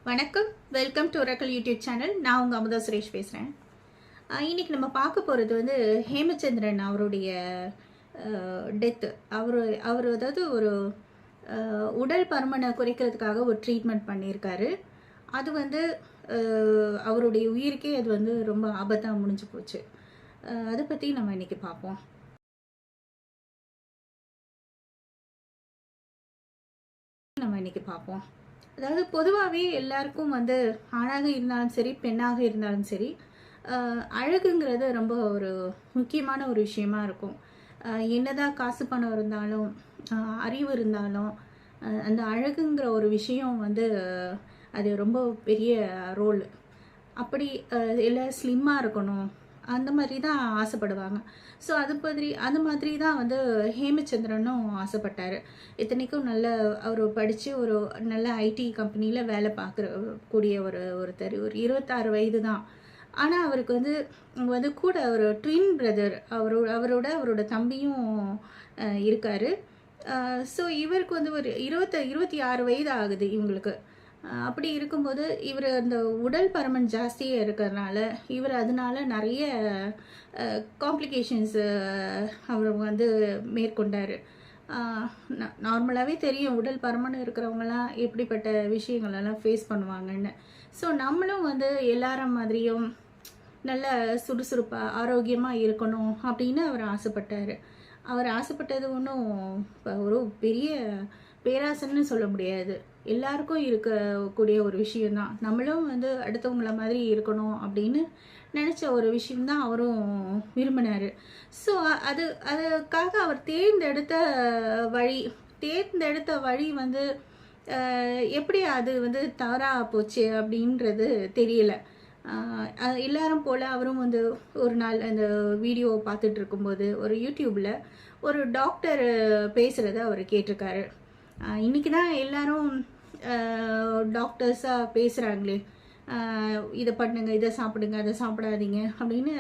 வணக்கம், welcome to oracle YouTube channel. நான் உங்கள் அமுதா சுரேஷ் பேசுகிறேன். இன்றைக்கி நம்ம பார்க்க போகிறது வந்து ஹேமச்சந்திரன் அவருடைய டெத்து. அவர் அதாவது ஒரு உடல் பருமனை குறைக்கிறதுக்காக ஒரு ட்ரீட்மெண்ட் பண்ணியிருக்காரு. அது வந்து அவருடைய உயிருக்கே அது வந்து ரொம்ப ஆபத்தாக முடிஞ்சு போச்சு. அதை பற்றி நம்ம இன்றைக்கி பார்ப்போம். அதாவது பொதுவாகவே எல்லாருக்கும் வந்து ஆணாக இருந்தாலும் சரி, பெண்ணாக இருந்தாலும் சரி, அழகுங்கிறது ரொம்ப ஒரு முக்கியமான ஒரு விஷயமா இருக்கும். என்னதான் காசு பணம் இருந்தாலும், அறிவு இருந்தாலும், அந்த அழகுங்கிற ஒரு விஷயம் வந்து அது ரொம்ப பெரிய ரோல். அப்படி எல்லாம் ஸ்லிம்மாக இருக்கணும், அந்த மாதிரி தான் ஆசைப்படுவாங்க. ஸோ அது மாதிரி தான் வந்து ஹேமச்சந்திரனும் ஆசைப்பட்டார். இத்தனைக்கும் அவர் படித்து ஒரு நல்ல ஐடி கம்பெனியில் வேலை கூடிய ஒருத்தர். ஒரு 26 வயது தான். ஆனால் அவருக்கு வந்து கூட ஒரு ட்வின் பிரதர், அவரோட தம்பியும் இருக்கார். ஸோ இவருக்கு வந்து ஒரு 26 வயது ஆகுது இவங்களுக்கு. அப்படி இருக்கும்போது இவர் அந்த உடல் பருமன் ஜாஸ்தியாக இருக்கிறதுனால இவர் அதனால நிறைய காம்ப்ளிகேஷன்ஸ் அவர் வந்து மேற்கொண்டார். நார்மலாகவே தெரியும் உடல் பருமன் இருக்கிறவங்களாம் எப்படிப்பட்ட விஷயங்களெல்லாம் ஃபேஸ் பண்ணுவாங்கன்னு. ஸோ நம்மளும் வந்து எல்லாரும் மாதிரியும் நல்ல சுறுசுறுப்பாக ஆரோக்கியமாக இருக்கணும் அப்படின்னு அவர் ஆசைப்பட்டார். அவர் ஆசைப்பட்டது ஒன்றும் ஒரு பெரிய பேராசைன்னு சொல்ல முடியாது. எல்லாருக்கும் இருக்கக்கூடிய ஒரு விஷயம்தான். நம்மளும் வந்து அடுத்தவங்கள மாதிரி இருக்கணும் அப்படின்னு நினச்ச ஒரு விஷயம்தான் அவரும் விரும்பினார். ஸோ அதுக்காக அவர் தேர்ந்தெடுத்த வழி வந்து எப்படி அது வந்து தவறாக போச்சு அப்படின்றது தெரியல. எல்லாரும் போல் அவரும் வந்து ஒரு நாள் அந்த வீடியோ பார்த்துட்டு இருக்கும்போது ஒரு யூடியூப்பில் ஒரு டாக்டர் பேசுகிறத அவர் கேட்டிருக்காரு. இன்றைக்கி தான் எல்லாரும் டாக்டர்ஸாக பேசுகிறாங்களே, இதை பண்ணுங்க, இதை சாப்பிடுங்க, அதை சாப்பிடாதீங்க அப்படின்னு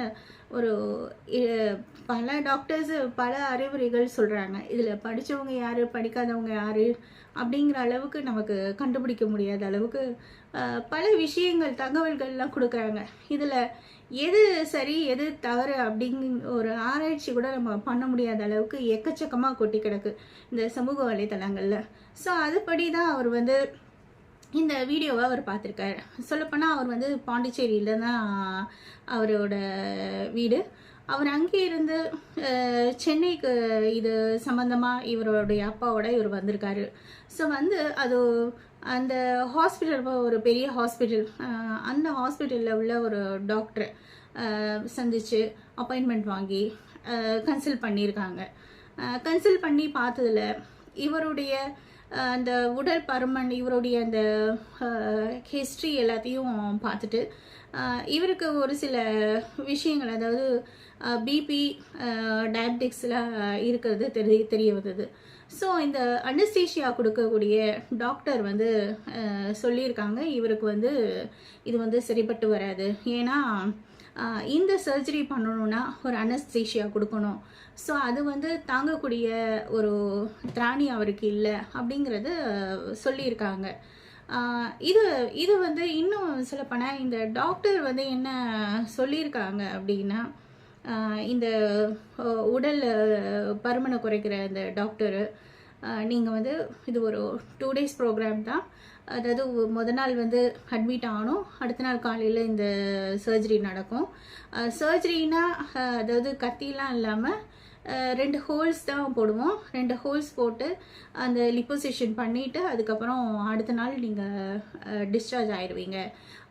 ஒரு பல டாக்டர்ஸு பல அறிவுரைகள் சொல்கிறாங்க. இதில் படித்தவங்க யார், படிக்காதவங்க யார் அப்படிங்கிற அளவுக்கு நமக்கு கண்டுபிடிக்க முடியாத அளவுக்கு பல விஷயங்கள், தகவல்கள்லாம் கொடுக்குறாங்க. இதில் எது சரி எது தவறு அப்படிங்கிற ஒரு ஆராய்ச்சி கூட நம்ம பண்ண முடியாத அளவுக்கு எக்கச்சக்கமாக கொட்டி கிடக்கு இந்த சமூக வலைத்தளங்களில். ஸோ அதுபடி தான் அவர் வந்து இந்த வீடியோவை அவர் பார்த்துருக்காரு. சொல்லப்போனால் அவர் வந்து பாண்டிச்சேரியில் தான் அவரோட வீடு. அவர் அங்கே இருந்து சென்னைக்கு இது சம்மந்தமாக இவருடைய அப்பாவோட இவர் வந்திருக்காரு. ஸோ வந்து அந்த ஹாஸ்பிட்டல் ஒரு பெரிய ஹாஸ்பிட்டல், அந்த ஹாஸ்பிட்டலில் உள்ள ஒரு டாக்டரை சந்தித்து அப்பாயின்மெண்ட் வாங்கி கன்சல்ட் பண்ணியிருக்காங்க. கன்சல்ட் பண்ணி பார்த்ததில் இவருடைய அந்த உடல் பருமன், இவருடைய அந்த ஹிஸ்ட்ரி எல்லாத்தையும் பார்த்துட்டு இவருக்கு ஒரு சில விஷயங்கள், அதாவது பிபி, டயபெட்டிக்ஸ்லாம் இருக்கிறது தெரிய வந்தது. ஸோ இந்த அனஸ்தீஷியா கொடுக்கக்கூடிய டாக்டர் வந்து சொல்லியிருக்காங்க, இவருக்கு வந்து இது வந்து சரிப்பட்டு வராது. ஏன்னா இந்த சர்ஜரி பண்ணணுன்னா ஒரு அனஸ்தீஷியா கொடுக்கணும். ஸோ அது வந்து தாங்கக்கூடிய ஒரு திராணி அவருக்கு இல்லை அப்படிங்கிறது சொல்லியிருக்காங்க. இது வந்து இன்னும் சொல்லப்போனால் இந்த டாக்டர் வந்து என்ன சொல்லியிருக்காங்க அப்படின்னா, இந்த உடல் பருமனை குறைக்கிற இந்த டாக்டரு, நீங்கள் வந்து இது ஒரு 2 days ப்ரோக்ராம் தான். அதாவது முத நாள் வந்து அட்மிட் ஆகணும், அடுத்த நாள் காலையில் இந்த சர்ஜரி நடக்கும். சர்ஜரினா அதாவது கத்திலாம் இல்லாமல் 2 ஹோல்ஸ் தான் போடுவோம். 2 ஹோல்ஸ் போட்டு அந்த லிப்போசிஷன் பண்ணிவிட்டு அதுக்கப்புறம் அடுத்த நாள் நீங்கள் டிஸ்சார்ஜ் ஆயிடுவீங்க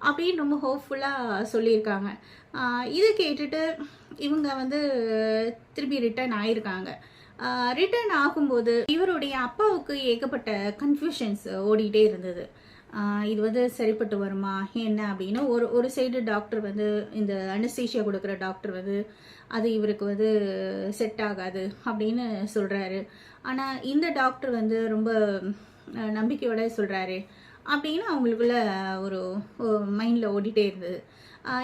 அப்படின்னு ரொம்ப ஹோப்ஃபுல்லாக சொல்லியிருக்காங்க. இது கேட்டுட்டு இவங்க வந்து திரும்பி ரிட்டர்ன் ஆயிருக்காங்க. ரிட்டர்ன் ஆகும்போது இவருடைய அப்பாவுக்கு ஏகப்பட்ட கன்ஃபியூஷன்ஸ் ஓடிட்டே இருந்தது. இது வந்து சரிப்பட்டு வருமா என்ன அப்படின்னு. ஒரு சைடு டாக்டர் வந்து, இந்த அனஸ்தீஷியா கொடுக்குற டாக்டர் வந்து அது இவருக்கு வந்து செட் ஆகாது அப்படின்னு சொல்கிறாரு. ஆனால் இந்த டாக்டர் வந்து ரொம்ப நம்பிக்கையோட சொல்கிறாரு அப்படின்னு அவங்களுக்குள்ள ஒரு மைண்டில் ஓடிட்டே இருந்தது.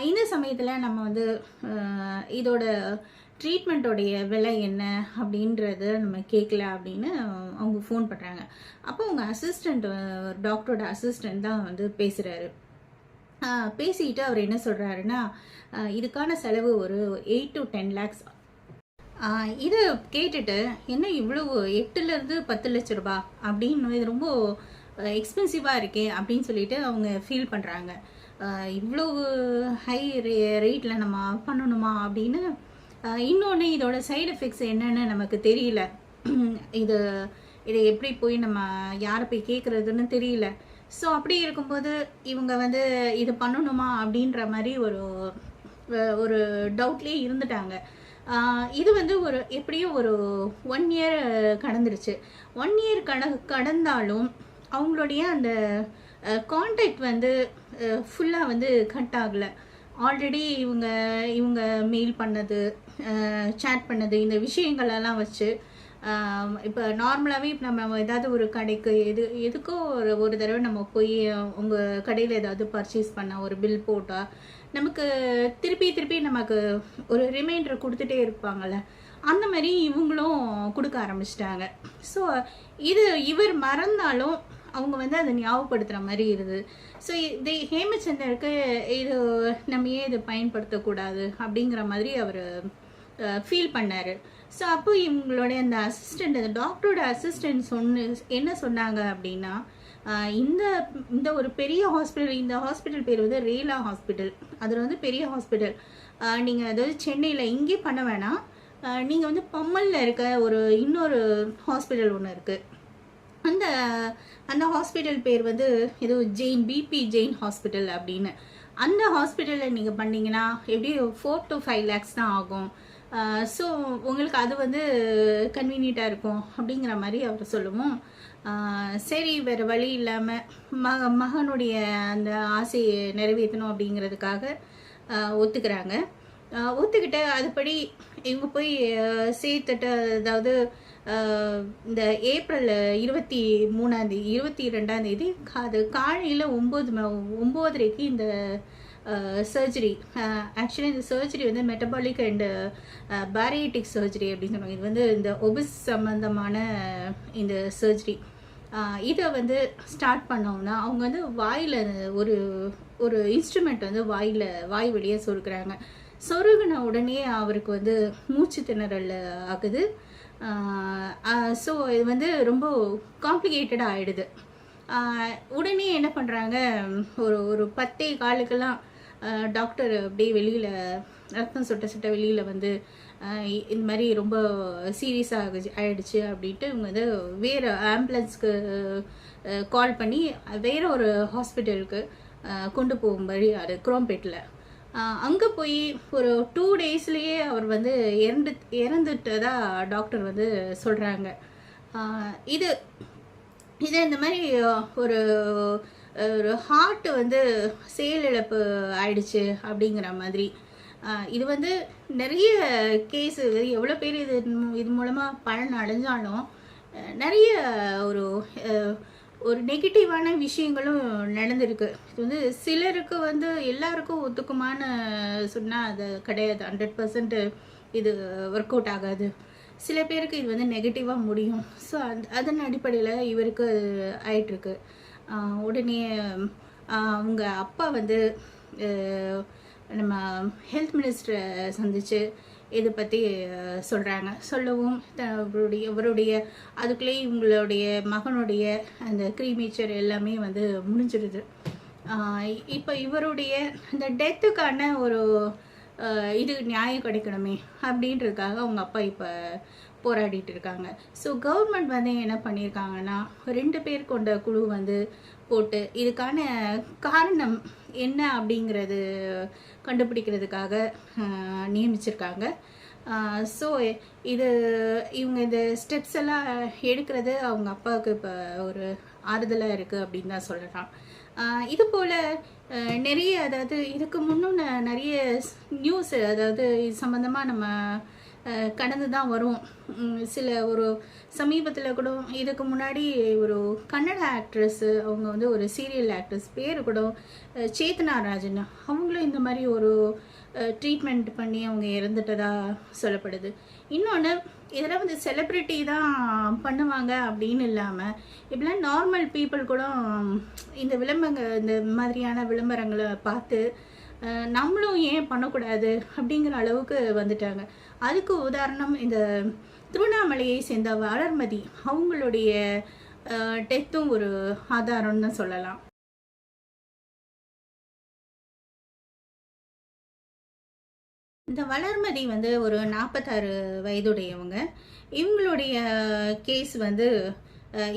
இந்த சமயத்தில் நம்ம வந்து இதோட ட்ரீட்மெண்ட்டோடைய விலை என்ன அப்படின்றத நம்ம கேட்கல அப்படின்னு அவங்க ஃபோன் பண்ணுறாங்க. அப்போ அவங்க அசிஸ்டண்ட், டாக்டரோட அசிஸ்டண்ட் தான் வந்து பேசுகிறாரு. பேசிட்டு அவர் என்ன சொல்கிறாருன்னா, இதுக்கான செலவு ஒரு 8 to 10 lakhs. இதை கேட்டுட்டு என்ன இவ்வளவு 8லேருந்து 10 லட்ச ரூபா அப்படின்னு, இது ரொம்ப எக்ஸ்பென்சிவாக இருக்கே அப்படின்னு சொல்லிட்டு அவங்க ஃபீல் பண்ணுறாங்க. இவ்வளவு ஹை ரேட்டில் நம்ம பண்ணணுமா அப்படின்னு. இன்னொன்று, இதோட சைடு எஃபெக்ட்ஸ் என்னன்னு நமக்கு தெரியல. இது இதை எப்படி போய் நம்ம யாரை போய் கேட்குறதுன்னு தெரியல. ஸோ அப்படி இருக்கும்போது இவங்க வந்து இது பண்ணணுமா அப்படின்ற மாதிரி ஒரு டவுட்லேயே இருந்துட்டாங்க. இது வந்து எப்படியும் ஒரு 1 year கடந்துருச்சு. 1 year கடந்தாலும் அவங்களுடைய அந்த கான்டாக்ட் வந்து ஃபுல்லாக வந்து கட் ஆகலை. ஆல்ரெடி இவங்க மெயில் பண்ணது, சேட் பண்ணது, இந்த விஷயங்களெல்லாம் வச்சு இப்போ நார்மலாகவே இப்போ நம்ம ஏதாவது ஒரு கடைக்கு எதுக்கோ ஒரு தடவை நம்ம போய் உங்கள் கடையில் ஏதாவது பர்ச்சேஸ் பண்ணால் ஒரு பில் போட்டால் நமக்கு திருப்பி நமக்கு ஒரு ரிமைண்டர் கொடுத்துட்டே இருப்பாங்கள்ல, அந்த மாதிரி இவங்களும் கொடுக்க ஆரம்பிச்சிட்டாங்க. ஸோ இவர் மறந்தாலும் அவங்க வந்து அதை ஞாபகப்படுத்துகிற மாதிரி இருக்குது. ஸோ இது ஹேமச்சந்தருக்கு இது நம்ம ஏன் இதை பயன்படுத்தக்கூடாது அப்படிங்கிற மாதிரி அவர் ஃபீல் பண்ணார். ஸோ அப்போ இவங்களுடைய அந்த அசிஸ்டண்ட், அந்த டாக்டரோட அசிஸ்டண்ட் என்ன சொன்னாங்க அப்படின்னா, இந்த ஒரு பெரிய ஹாஸ்பிட்டல், இந்த ஹாஸ்பிட்டல் பேர் வந்து ரேலா ஹாஸ்பிட்டல். அதில் வந்து பெரிய ஹாஸ்பிட்டல். நீங்கள் அதாவது சென்னையில் இங்கே பண்ண வேணாம், நீங்கள் வந்து பம்மலில் இருக்க இன்னொரு ஹாஸ்பிட்டல் ஒன்று இருக்குது. அந்த ஹாஸ்பிட்டல் பேர் வந்து ஏதோ பிபி ஜெயின் ஹாஸ்பிட்டல் அப்படின்னு. அந்த ஹாஸ்பிட்டலில் நீங்கள் பண்ணிங்கன்னா எப்படியும் 4 to 5 lakhs தான் ஆகும். ஸோ உங்களுக்கு அது வந்து கன்வீனியண்ட்டாக இருக்கும் அப்படிங்கிற மாதிரி அவர் சொல்லவும், சரி வேறு வழி இல்லாமல் மகனுடைய அந்த ஆசையை நிறைவேற்றணும் அப்படிங்கிறதுக்காக ஒத்துக்கிறாங்க. ஒத்துக்கிட்டு அதுபடி இவங்க போய் சேர்த்துட்டு, அதாவது இந்த ஏப்ரல் 22 அது காலையில் 9:30க்கு இந்த சர்ஜரி. ஆக்சுவலி இந்த சர்ஜரி வந்து மெட்டபாலிக் அண்டு பேரியட்டிக் சர்ஜரி அப்படின்னு சொல்லுவாங்க. இது வந்து இந்த ஒபிஸ் சம்மந்தமான இந்த சர்ஜரி. இதை வந்து ஸ்டார்ட் பண்ணோம்னா அவங்க வந்து வாயில் ஒரு இன்ஸ்ட்ருமெண்ட் வந்து வாய் வழியாக சொருக்குறாங்க. சொருகின உடனே அவருக்கு வந்து மூச்சு திணறல் ஆகுது. ஸோ இது வந்து ரொம்ப காம்ப்ளிகேட்டடாக ஆகிடுது. உடனே என்ன பண்ணுறாங்க, ஒரு 10 காலுக்கெல்லாம் டாக்டர் அப்படியே வெளியில் ரத்தம் சுட்ட வெளியில் வந்து இந்த மாதிரி ரொம்ப சீரியஸாக ஆகிடுச்சு அப்படின்ட்டு இவங்க வந்து வேறு ஆம்புலன்ஸ்க்கு கால் பண்ணி வேறு ஒரு ஹாஸ்பிட்டலுக்கு கொண்டு போகும்படி அது குரோம்பேட்டில். அங்கே போய் ஒரு 2 daysலேயே அவர் வந்து இறந்துட்டதா டாக்டர் வந்து சொல்கிறாங்க. இது இந்த மாதிரி ஒரு ஹார்ட் வந்து செயலிழப்பு ஆயிடுச்சு அப்படிங்கிற மாதிரி. இது வந்து நிறைய கேஸு, எவ்வளோ பேர் இது மூலமாக பலன் அடைஞ்சாலும் நிறைய ஒரு நெகட்டிவான விஷயங்களும் நடந்திருக்கு. இது வந்து சிலருக்கு வந்து எல்லாருக்கும் ஒத்துக்குமான சொன்னால் அது கிடையாது. 100% இது ஒர்க் அவுட் ஆகாது. சில பேருக்கு இது வந்து நெகட்டிவாக முடியும். ஸோ அதன் அடிப்படையில் இவருக்கு ஆயிட்டுருக்கு. உடனே அவங்க அப்பா வந்து நம்ம ஹெல்த் மினிஸ்டரை சந்தித்து இதை பற்றி சொல்கிறாங்க. சொல்லவும் இவருடைய அதுக்குள்ளேயே இவங்களுடைய மகனுடைய அந்த க்ரீமேச்சர் எல்லாமே வந்து முடிஞ்சிடுது. இப்போ இவருடைய அந்த டெத்துக்கான இது நியாயம் கிடைக்கணுமே அப்படின்றதுக்காக அவங்க அப்பா இப்போ போராடிட்டு இருக்காங்க. ஸோ கவர்மெண்ட் வந்து என்ன பண்ணியிருக்காங்கன்னா 2 பேர் கொண்ட குழு வந்து போட்டு இதுக்கான காரணம் என்ன அப்படிங்கிறது கண்டுபிடிக்கிறதுக்காக நியமிச்சிருக்காங்க. ஸோ இவங்க இந்த ஸ்டெப்ஸ் எல்லாம் எடுக்கிறது அவங்க அப்பாவுக்கு இப்போ ஒரு ஆறுதலாக இருக்குது அப்படின்னு தான் சொல்லலாம். இது போல் நிறைய, அதாவது இதுக்கு முன்னும் நிறைய நியூஸ், அதாவது இது சம்மந்தமாக நம்ம கடந்து தான் வரும். சில ஒரு சமீபத்தில் கூட இதுக்கு முன்னாடி ஒரு கன்னட ஆக்ட்ரஸ்ஸு, அவங்க வந்து ஒரு சீரியல் ஆக்ட்ரஸ், பேர் கூட சேத்தனா ராஜன், அவங்களும் இந்த மாதிரி ஒரு ட்ரீட்மெண்ட் பண்ணி அவங்க இறந்துட்டதா சொல்லப்படுது. இன்னொன்று, இதெல்லாம் வந்து செலிப்ரிட்டி தான் பண்ணுவாங்க அப்படின்னு இல்லாமல் இப்படிலாம் நார்மல் பீப்புள் கூட இந்த இந்த மாதிரியான விளம்பரங்களை பார்த்து நம்மளும் ஏன் பண்ணக்கூடாது அப்படிங்கிற அளவுக்கு வந்துட்டாங்க. அதுக்கு உதாரணம் இந்த திருவண்ணாமலையை சேர்ந்த வளர்மதி, அவங்களுடைய டெத்தும் ஒரு ஆதாரம்னு சொல்லலாம். இந்த வளர்மதி வந்து ஒரு 46 வயதுடையவங்க. இவங்களுடைய கேஸ் வந்து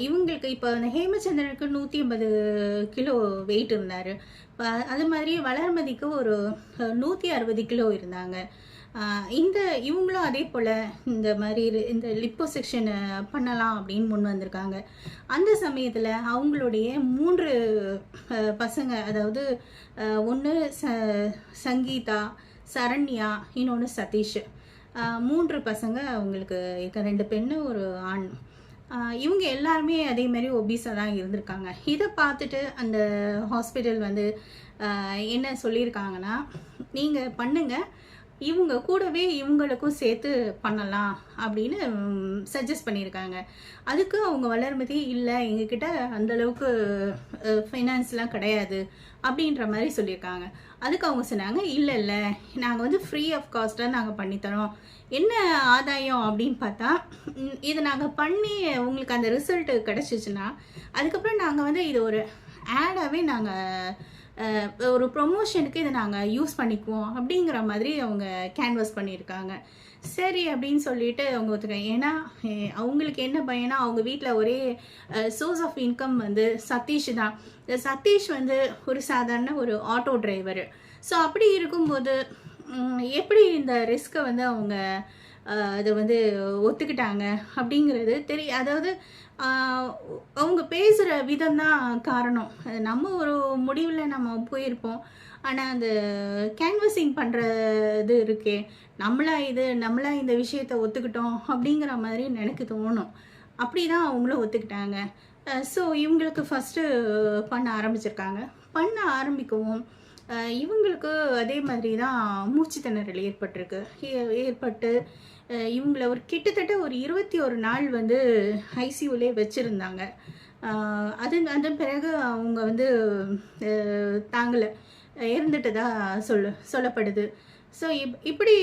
இவங்களுக்கு இப்போ அந்த ஹேமச்சந்திரனுக்கு 180 கிலோ வெயிட் இருந்தார். அது மாதிரி வளர்மதிக்கு ஒரு 160 கிலோ இருந்தாங்க. இவங்களும் அதே போல் இந்த மாதிரி இந்த லிப்போசெக்ஷன் பண்ணலாம் அப்படின்னு முன் வந்திருக்காங்க. அந்த சமயத்தில் அவங்களுடைய 3 பசங்க, அதாவது ஒன்று சங்கீதா, சரண்யா, இன்னொன்று சதீஷ், 3 பசங்க அவங்களுக்கு, 2 பெண்ணு ஒரு ஆண். இவங்க எல்லாருமே அதே மாதிரி ஒபீஸாக தான் இருந்திருக்காங்க. இதை பார்த்துட்டு அந்த ஹாஸ்பிட்டல் வந்து என்ன சொல்லியிருக்காங்கன்னா, நீங்கள் பண்ணுங்கள், இவங்க கூடவே இவங்களுக்கும் சேர்த்து பண்ணலாம் அப்படின்னு சஜஸ்ட் பண்ணியிருக்காங்க. அதுக்கு அவங்க வளர்மதி, இல்லை எங்ககிட்ட அந்தளவுக்கு ஃபைனான்ஸ்லாம் கிடையாது அப்படின்ற மாதிரி சொல்லியிருக்காங்க. அதுக்கு அவங்க சொன்னாங்க, இல்லை இல்லை, நாங்கள் வந்து ஃப்ரீ ஆஃப் காஸ்ட்டாக நாங்கள் பண்ணித்தரோம். என்ன ஆதாயம் அப்படின்னு பார்த்தா, இது நாங்கள் பண்ணி உங்களுக்கு அந்த ரிசல்ட்டு கிடச்சிச்சின்னா அதுக்கப்புறம் நாங்கள் வந்து இது ஒரு ஆடாகவே நாங்கள் ஒரு ப்ரொமோஷனுக்கு இதை நாங்கள் யூஸ் பண்ணிக்குவோம் அப்படிங்கிற மாதிரி அவங்க கேன்வாஸ் பண்ணியிருக்காங்க. சரி அப்படின்னு சொல்லிட்டு அவங்க ஒத்துக்காங்க. ஏன்னா அவங்களுக்கு என்ன பையனா, அவங்க வீட்டில் ஒரே சோர்ஸ் ஆஃப் இன்கம் வந்து சதீஷ் தான். சதீஷ் வந்து ஒரு சாதாரண ஒரு ஆட்டோ டிரைவர். ஸோ அப்படி இருக்கும்போது எப்படி இந்த ரிஸ்க்கை வந்து அவங்க அதை வந்து ஒத்துக்கிட்டாங்க அப்படிங்கிறது அதாவது அவங்க பேசுகிற விதம் தான் காரணம். நம்ம ஒரு முடிவில் நம்ம போயிருப்போம், ஆனால் அந்த கேன்வசிங் பண்ணுறது இருக்கே, நம்மளா இந்த விஷயத்தை ஒத்துக்கிட்டோம் அப்படிங்கிற மாதிரி எனக்கு தோணும். அப்படி தான் அவங்களும் ஒத்துக்கிட்டாங்க. ஸோ இவங்களுக்கு ஃபஸ்ட்டு பண்ண ஆரம்பிச்சிருக்காங்க. பண்ண ஆரம்பிக்கவும் இவங்களுக்கு அதே மாதிரி தான் மூச்சு திணறல் ஏற்பட்டு இவங்கள ஒரு கிட்டத்தட்ட ஒரு 21 நாள் வந்து ஐசியூலே வச்சுருந்தாங்க. அதன் பிறகு அவங்க வந்து தாங்கலை, இறந்துட்டதா சொல்லப்படுது. ஸோ இப்படி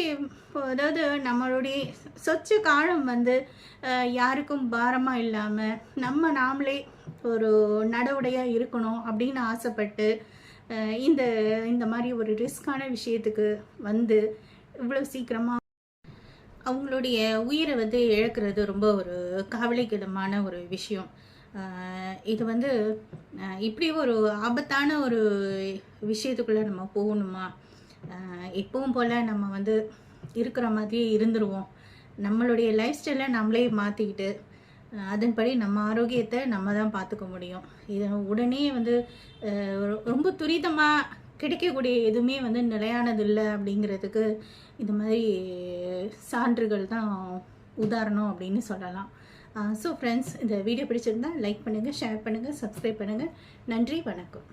அதாவது நம்மளுடைய சொச்ச காலம் வந்து யாருக்கும் பாரமாக இல்லாமல் நாமளே ஒரு நடவுடையாக இருக்கணும் அப்படின்னு ஆசைப்பட்டு இந்த மாதிரி ஒரு ரிஸ்கான விஷயத்துக்கு வந்து இவ்வளோ சீக்கிரமாக அவங்களுடைய உயிரை வந்து இழக்கிறது ரொம்ப ஒரு கவலைக்கிடமான ஒரு விஷயம். இது வந்து இப்படி ஒரு ஆபத்தான ஒரு விஷயத்துக்குள்ளே நம்ம போகணுமா? எப்பவும் போல் நம்ம வந்து இருக்கிற மாதிரியே இருந்துருவோம். நம்மளுடைய லைஃப் ஸ்டைலை நம்மளே மாற்றிக்கிட்டு அதன்படி நம்ம ஆரோக்கியத்தை நம்ம தான் பார்த்துக்க முடியும். இதை உடனே வந்து ரொம்ப துரிதமாக கிடைக்கக்கூடிய எதுவுமே வந்து நிலையானது இல்லை அப்படிங்கிறதுக்கு இந்த மாதிரி சான்றுகள் தான் உதாரணம் அப்படின்னு சொல்லலாம். ஸோ ஃப்ரெண்ட்ஸ், இந்த வீடியோ பிடிச்சிருந்தா லைக் பண்ணுங்கள், ஷேர் பண்ணுங்கள், சப்ஸ்கிரைப் பண்ணுங்கள். நன்றி, வணக்கம்.